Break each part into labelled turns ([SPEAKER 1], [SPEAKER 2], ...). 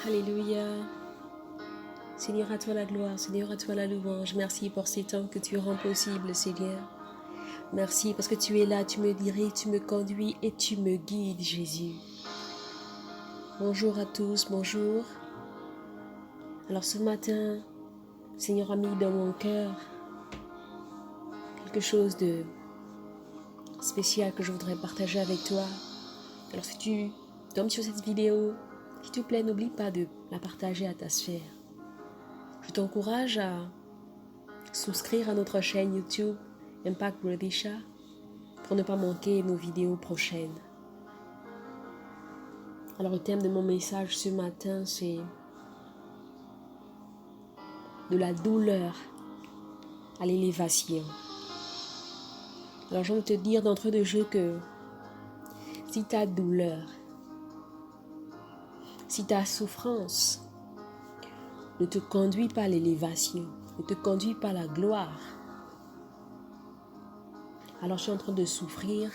[SPEAKER 1] Alléluia. Seigneur, à toi la gloire, Seigneur, à toi la louange. Merci pour ces temps que tu rends possible, Seigneur. Merci parce que tu es là, tu me diriges, tu me conduis et tu me guides, Jésus. Bonjour à tous, bonjour. Alors ce matin, Seigneur a mis dans mon cœur quelque chose de spécial que je voudrais partager avec toi. Alors si tu tombes sur cette vidéo, s'il te plaît, n'oublie pas de la partager à ta sphère. Je t'encourage à souscrire à notre chaîne YouTube Impact Brodisha pour ne pas manquer nos vidéos prochaines. Alors le thème de mon message ce matin, c'est de la douleur à l'élévation. Alors je veux te dire d'entrée de jeu que si ta douleur, si ta souffrance ne te conduit pas à l'élévation, ne te conduit pas à la gloire, alors je suis en train de souffrir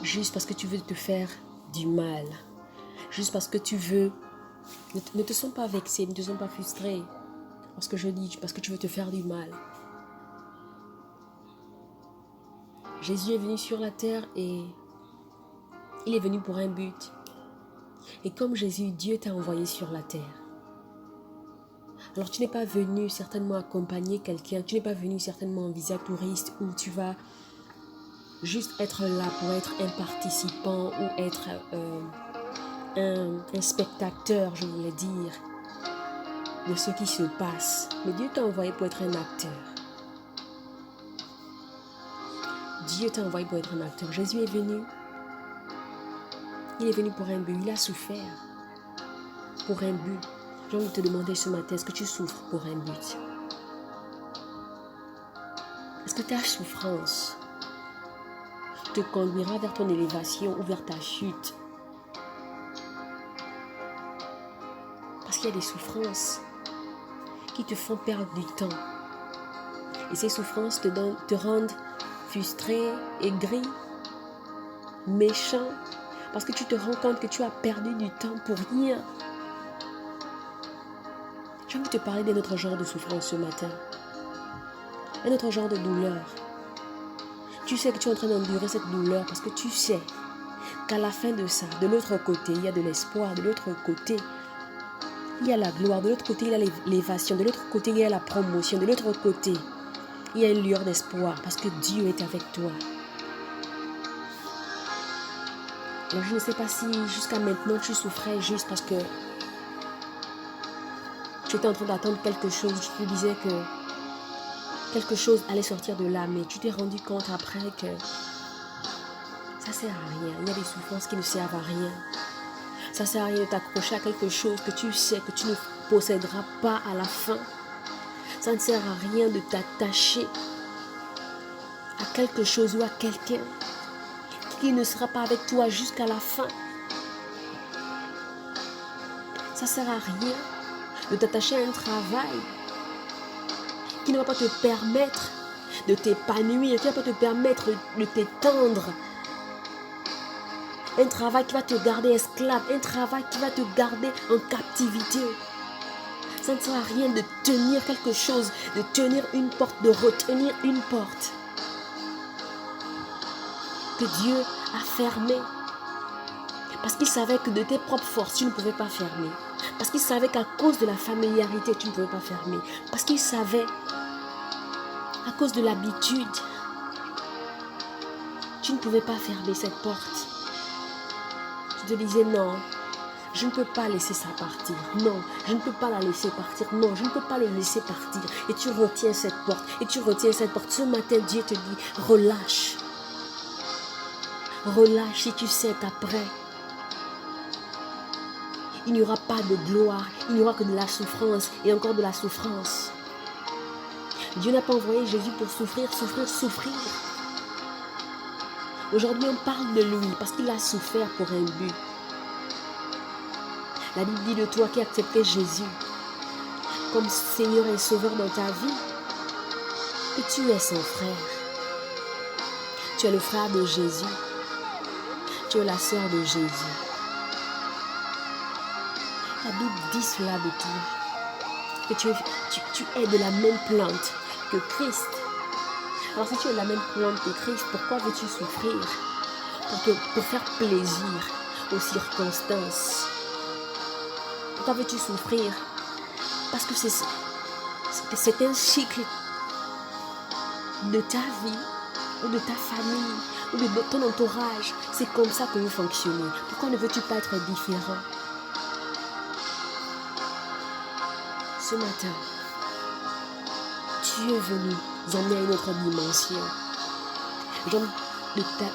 [SPEAKER 1] juste parce que tu veux te faire du mal, juste parce que tu veux, ne te sens pas vexé, ne te sens pas frustré, parce que je dis, parce que tu veux te faire du mal. Jésus est venu sur la terre et il est venu pour un but. Et comme Jésus, Dieu t'a envoyé sur la terre. Alors tu n'es pas venu certainement accompagner quelqu'un, tu n'es pas venu certainement en visa touriste où tu vas juste être là pour être un participant ou être un spectateur, je voulais dire, de ce qui se passe. Mais Dieu t'a envoyé pour être un acteur. Dieu t'a envoyé pour être un acteur. Jésus est venu. Il est venu pour un but. Il a souffert pour un but. J'ai envie de te demander ce matin, est-ce que tu souffres pour un but? Est-ce que ta souffrance te conduira vers ton élévation ou vers ta chute? Parce qu'il y a des souffrances qui te font perdre du temps. Et ces souffrances te rendent frustré, aigri, méchant, parce que tu te rends compte que tu as perdu du temps pour rien. J'ai envie de te parler d'un autre genre de souffrance ce matin. Un autre genre de douleur. Tu sais que tu es en train d'endurer cette douleur parce que tu sais qu'à la fin de ça, de l'autre côté, il y a de l'espoir, de l'autre côté, il y a la gloire, de l'autre côté, il y a l'élévation, de l'autre côté, il y a la promotion, de l'autre côté, il y a une lueur d'espoir parce que Dieu est avec toi. Alors je ne sais pas si jusqu'à maintenant tu souffrais juste parce que tu étais en train d'attendre quelque chose. Tu te disais que quelque chose allait sortir de là, mais tu t'es rendu compte après que ça ne sert à rien. Il y a des souffrances qui ne servent à rien. Ça ne sert à rien de t'accrocher à quelque chose que tu sais que tu ne posséderas pas à la fin. Ça ne sert à rien de t'attacher à quelque chose ou à quelqu'un qui ne sera pas avec toi jusqu'à la fin. Ça ne sert à rien de t'attacher à un travail qui ne va pas te permettre de t'épanouir, qui ne va pas te permettre de t'étendre. Un travail qui va te garder esclave, un travail qui va te garder en captivité. Ça ne sert à rien de tenir quelque chose, de tenir une porte, de retenir une porte que Dieu a fermée. Parce qu'il savait que de tes propres forces, tu ne pouvais pas fermer. Parce qu'il savait qu'à cause de la familiarité, tu ne pouvais pas fermer. Parce qu'il savait, à cause de l'habitude, tu ne pouvais pas fermer cette porte. Tu te disais non, je ne peux pas laisser ça partir. Non, je ne peux pas la laisser partir. Non, je ne peux pas le laisser partir. Et tu retiens cette porte. Et tu retiens cette porte. Ce matin, Dieu te dit, relâche. Relâche si tu sais qu'après, il n'y aura pas de gloire. Il n'y aura que de la souffrance et encore de la souffrance. Dieu n'a pas envoyé Jésus pour souffrir, souffrir, souffrir. Aujourd'hui, on parle de lui parce qu'il a souffert pour un but. La Bible dit de toi qui as accepté Jésus comme Seigneur et Sauveur dans ta vie, que tu es son frère. Tu es le frère de Jésus. Tu es la sœur de Jésus. la Bible dit cela de toi, que tu es de la même plante que Christ. Alors si tu es de la même plante que Christ, pourquoi veux-tu souffrir? Pour faire plaisir aux circonstances. Pourquoi veux-tu souffrir? Parce que c'est un cycle de ta vie, ou de ta famille, ou de ton entourage. C'est comme ça que vous fonctionnez. Pourquoi ne veux-tu pas être différent? Ce matin, tu es venu nous emmener à une autre dimension. J'ai envie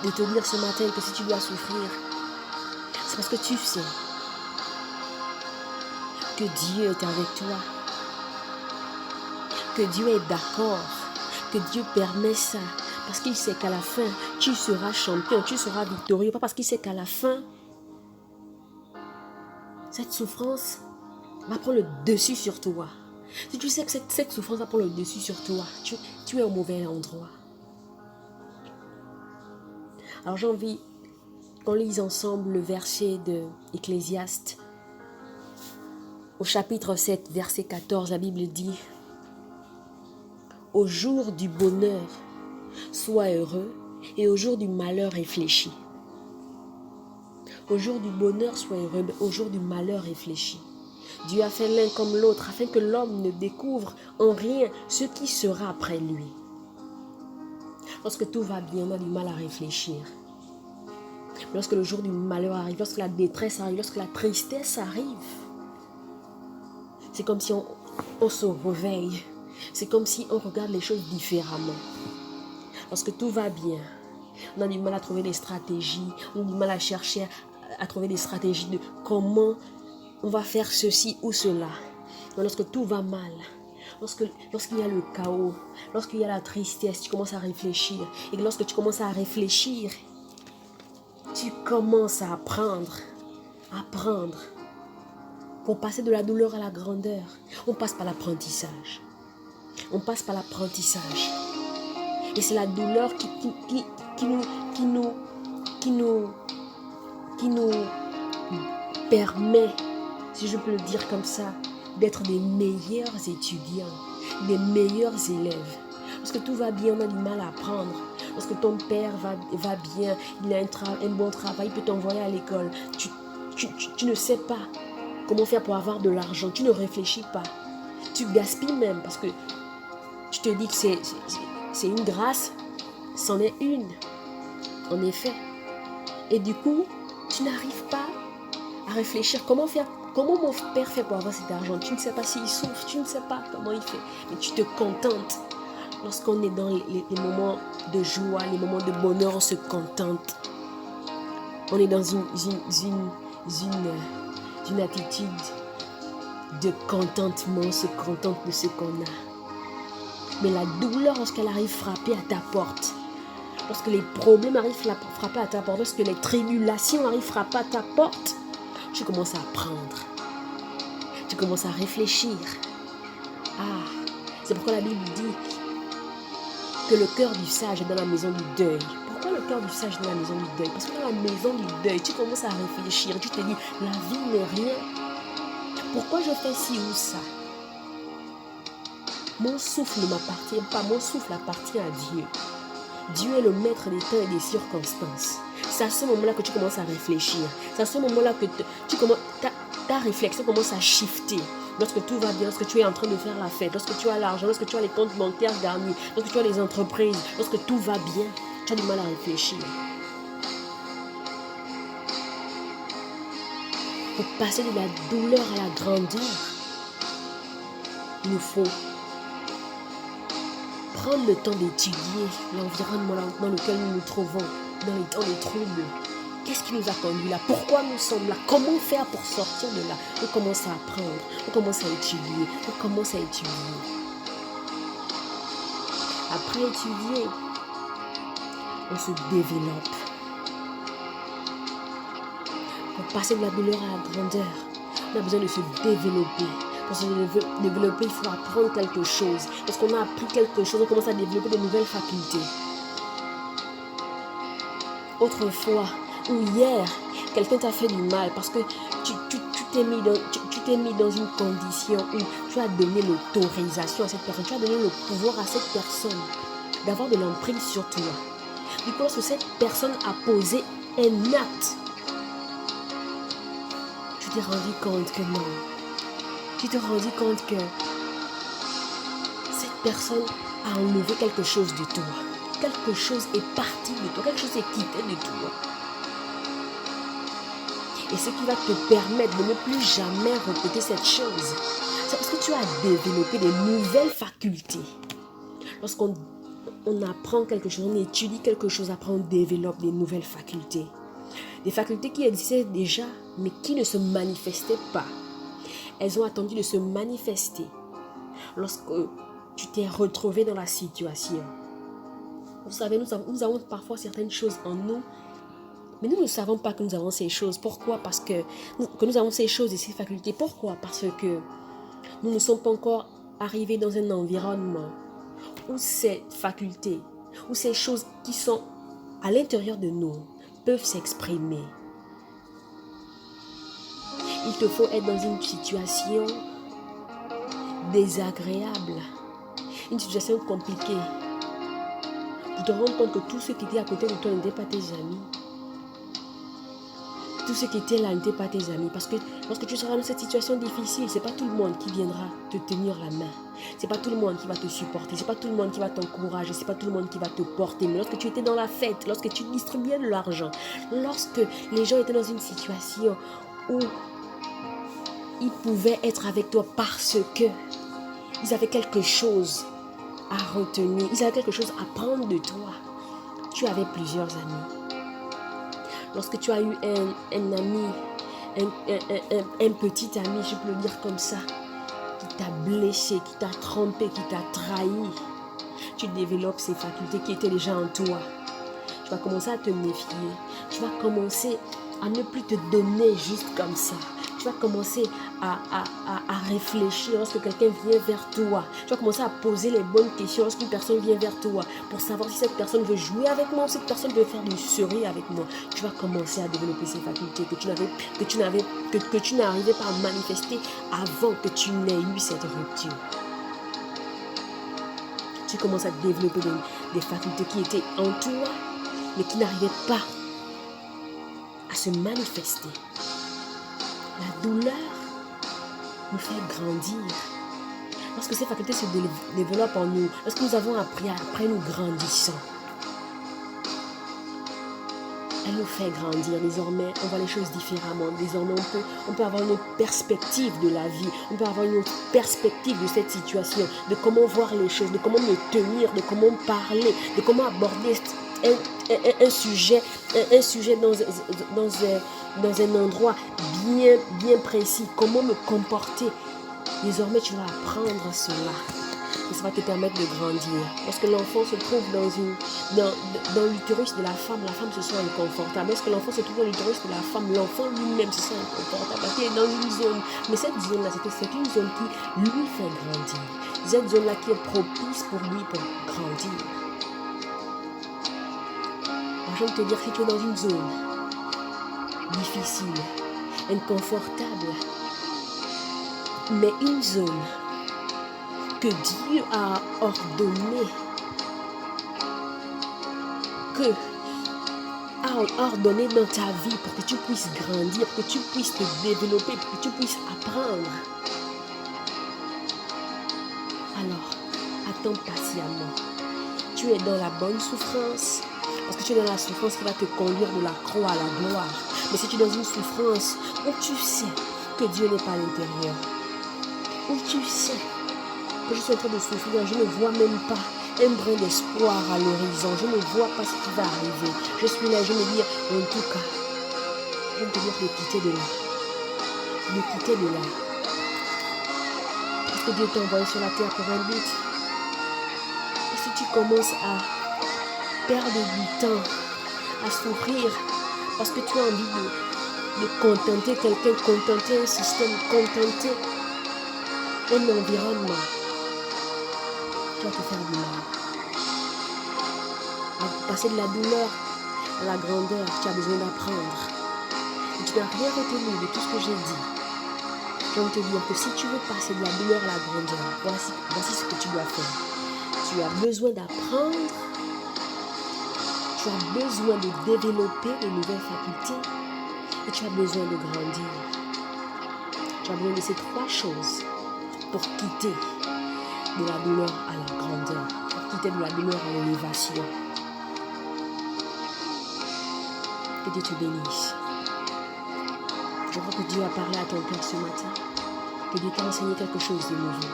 [SPEAKER 1] de te dire ce matin que si tu dois souffrir, c'est parce que tu sais que Dieu est avec toi, que Dieu est d'accord, que Dieu permet ça, parce qu'il sait qu'à la fin, tu seras champion, tu seras victorieux, pas parce qu'il sait qu'à la fin, cette souffrance va prendre le dessus sur toi. Si tu sais que cette souffrance va prendre le dessus sur toi, tu es au mauvais endroit. Alors j'ai envie qu'on lise ensemble le verset de Ecclésiaste. Au chapitre 7, verset 14, la Bible dit: au jour du bonheur, sois heureux, et au jour du malheur, réfléchis. Au jour du bonheur, sois heureux, mais au jour du malheur, réfléchis. Dieu a fait l'un comme l'autre, afin que l'homme ne découvre en rien ce qui sera après lui. Lorsque tout va bien, on a du mal à réfléchir. Lorsque le jour du malheur arrive, lorsque la détresse arrive, lorsque la tristesse arrive, c'est comme si on se réveille. C'est comme si on regarde les choses différemment. Lorsque tout va bien, on a du mal à trouver des stratégies, on a du mal à chercher à trouver des stratégies de comment on va faire ceci ou cela. Mais lorsque tout va mal, lorsqu'il y a le chaos, lorsqu'il y a la tristesse, tu commences à réfléchir. Et lorsque tu commences à réfléchir, tu commences à apprendre. Pour passer de la douleur à la grandeur, on passe par l'apprentissage. Et c'est la douleur qui nous permet, si je peux le dire comme ça, d'être des meilleurs étudiants, des meilleurs élèves. Parce que tout va bien, on a du mal à apprendre. Lorsque ton père va bien, il a un bon travail, il peut t'envoyer à l'école. Tu ne sais pas comment faire pour avoir de l'argent. Tu ne réfléchis pas. Tu gaspilles même parce que tu te dis que c'est une grâce. C'en est une. En effet. Et du coup, tu n'arrives pas à réfléchir comment mon père fait pour avoir cet argent. Tu ne sais pas s'il souffre, tu ne sais pas comment il fait. Mais tu te contentes. Lorsqu'on est dans les moments de joie, les moments de bonheur, on se contente. On est dans une attitude de contentement, on se contente de ce qu'on a. Mais la douleur, lorsqu'elle arrive frapper à ta porte, lorsque les problèmes arrivent frapper à ta porte, lorsque les tribulations arrivent frapper à ta porte, tu commences à apprendre. Tu commences à réfléchir. C'est pourquoi la Bible dit que le cœur du sage est dans la maison du deuil. Pourquoi le cœur du sage est dans la maison du deuil? Parce que dans la maison du deuil, tu commences à réfléchir. Tu te dis, la vie n'est rien. Pourquoi je fais ci ou ça? Mon souffle ne m'appartient pas. Mon souffle appartient à Dieu. Dieu est le maître des temps et des circonstances. C'est à ce moment-là que tu commences à réfléchir. C'est à ce moment-là que ta réflexion commence à shifter. Lorsque tout va bien, lorsque tu es en train de faire la fête, lorsque tu as l'argent, lorsque tu as les comptes bancaires garnis, lorsque tu as les entreprises, lorsque tout va bien, tu as du mal à réfléchir. Pour passer de la douleur à la grandeur, il nous faut prendre le temps d'étudier l'environnement dans lequel nous nous trouvons, dans les temps de troubles. Qu'est-ce qui nous a conduits là? Pourquoi nous sommes là? Comment faire pour sortir de là? On commence à apprendre, on commence à étudier, Après étudier, on se développe. Pour passer de la douleur à la grandeur, on a besoin de se développer. Pour se développer, il faut apprendre quelque chose. Lorsqu'on a appris quelque chose, on commence à développer de nouvelles facultés. Autrefois, ou hier, quelqu'un t'a fait du mal parce que tu t'es mis dans une condition où tu as donné l'autorisation à cette personne, tu as donné le pouvoir à cette personne d'avoir de l'emprise sur toi. Du coup, lorsque cette personne a posé un acte, tu t'es rendu compte que non. Tu t'es rendu compte que cette personne a enlevé quelque chose de toi. Quelque chose est parti de toi, quelque chose est quitté de toi. Et ce qui va te permettre de ne plus jamais répéter cette chose, c'est parce que tu as développé des nouvelles facultés. Lorsqu'on apprend quelque chose, on étudie quelque chose, après on développe des nouvelles facultés. Des facultés qui existaient déjà, mais qui ne se manifestaient pas. Elles ont attendu de se manifester lorsque tu t'es retrouvé dans la situation. Vous savez, nous avons parfois certaines choses en nous, mais nous ne savons pas que nous avons ces choses. Pourquoi? Parce que nous avons ces choses et ces facultés. Pourquoi? Parce que nous ne sommes pas encore arrivés dans un environnement où ces facultés, où ces choses qui sont à l'intérieur de nous peuvent s'exprimer. Il te faut être dans une situation désagréable, une situation compliquée, pour te rendre compte que tout ce qui était à côté de toi n'était pas tes amis. Tout ce qui était là n'était pas tes amis. Parce que lorsque tu seras dans cette situation difficile, ce n'est pas tout le monde qui viendra te tenir la main. Ce n'est pas tout le monde qui va te supporter. Ce n'est pas tout le monde qui va t'encourager. Ce n'est pas tout le monde qui va te porter. Mais lorsque tu étais dans la fête, lorsque tu distribuais de l'argent, lorsque les gens étaient dans une situation où ils pouvaient être avec toi parce que ils avaient quelque chose à retenir, ils avaient quelque chose à prendre de toi. Tu avais plusieurs amis. Lorsque tu as eu un ami, un petit ami, je peux le dire comme ça, qui t'a blessé, qui t'a trompé, qui t'a trahi, tu développes ces facultés qui étaient déjà en toi. Tu vas commencer à te méfier. Tu vas commencer à ne plus te donner juste comme ça. Tu vas commencer à réfléchir lorsque quelqu'un vient vers toi. Tu vas commencer à poser les bonnes questions lorsqu'une personne vient vers toi pour savoir si cette personne veut jouer avec moi ou si cette personne veut faire du sourire avec moi. Tu vas commencer à développer ces facultés que tu n'arrivais pas à manifester avant que tu n'aies eu cette rupture. Tu commences à développer des facultés qui étaient en toi mais qui n'arrivaient pas à se manifester. La douleur nous fait grandir. Lorsque ces facultés se développent en nous, lorsque nous avons appris, après nous grandissons, elle nous fait grandir. Désormais, on voit les choses différemment. Désormais, on peut avoir une autre perspective de la vie. On peut avoir une autre perspective de cette situation, de comment voir les choses, de comment me tenir, de comment parler, de comment aborder un sujet dans un endroit bien précis, comment me comporter. Désormais, tu vas apprendre cela. Et ça va te permettre de grandir. Lorsque l'enfant se trouve dans l'utérus de la femme se sent inconfortable. Lorsque l'enfant se trouve dans l'utérus de la femme, l'enfant lui-même se sent inconfortable parce qu'il est dans une zone. Mais cette zone-là, c'est une zone qui lui fait grandir. Cette zone-là qui est propice pour lui pour grandir. Alors, je vais te dire que tu es dans une zone difficile, inconfortable, mais une zone que Dieu a ordonné, dans ta vie pour que tu puisses grandir, pour que tu puisses te développer, pour que tu puisses apprendre. Alors, attends patiemment. Tu es dans la bonne souffrance, parce que tu es dans la souffrance qui va te conduire de la croix à la gloire. Mais si tu es dans une souffrance où tu sais que Dieu n'est pas à l'intérieur, où tu sais que je suis en train de souffrir, je ne vois même pas un brin d'espoir à l'horizon, je ne vois pas ce qui va arriver. Je suis là, je me dis, en tout cas, je vais te dire de quitter de là. De quitter de là. Parce que Dieu t'a envoyé sur la terre pour un but. Et si tu commences à perdre du temps, à souffrir, parce que tu as envie de contenter quelqu'un, contenter un système, contenter un environnement, tu vas te faire du mal. À passer de la douleur à la grandeur, tu as besoin d'apprendre. Et tu n'as rien retenu de tout ce que j'ai dit. j'ai envie de te dire que si tu veux passer de la douleur à la grandeur, voici ce que tu dois faire. Tu as besoin d'apprendre, tu as besoin de développer de nouvelles facultés et tu as besoin de grandir. Tu as besoin de ces trois choses pour quitter de la douleur à la grandeur, pour quitter de la douleur à l'élévation. Que Dieu te bénisse. Je crois que Dieu a parlé à ton cœur ce matin. Que Dieu t'a enseigné quelque chose de nouveau.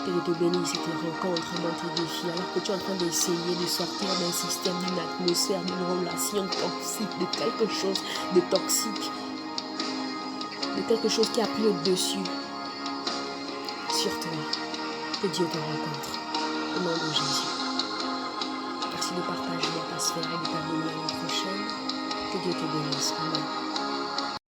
[SPEAKER 1] Que Dieu te bénisse et te rencontre dans tes défis. Alors que tu es en train d'essayer de sortir d'un système, d'une atmosphère, d'une relation toxique, de quelque chose de toxique, de quelque chose qui a pris le dessus sur toi. Que Dieu te rencontre. Au nom de Jésus. Merci de partager à ta sphère et de t'abonner à notre chaîne. Que Dieu te bénisse. Amen.